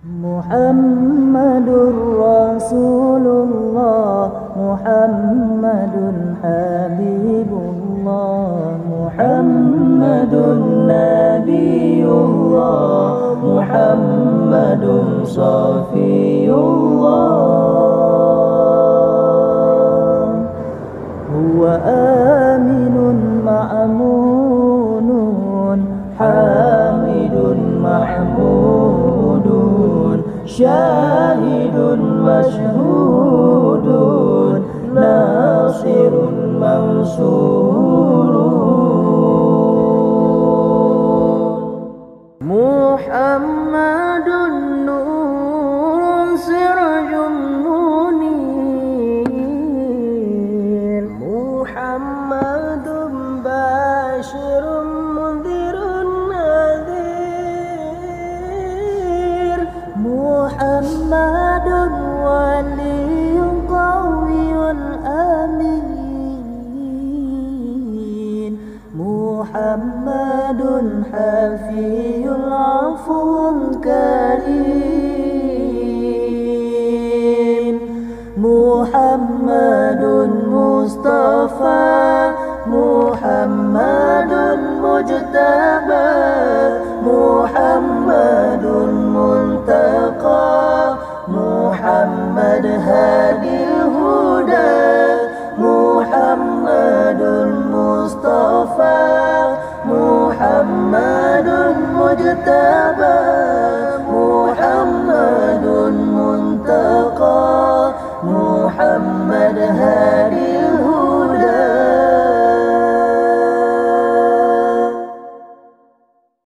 Muhammadur Rasulullah, Muhammadun Habibullah, Muhammadun Nabiullah, Muhammadun Safiyullah. Huwa aminun ma'amunun, hamidun mahmudun, syahidun mashhudun, nasirun mansurun. Muhammadun nurun sirajun munir, Muhammadun bashirun mundhirun nadhir, Muhammadun waliyyun qawiyyun amin, Muhammadun hafiyyun afuwun karim, Muhammadun Mustafa, Muhammadun Mujtaba, Muhammadun Muntaqa, Muhammad Hadil Huda, Muhammadun Mustafa, Muhammadun Mujtaba.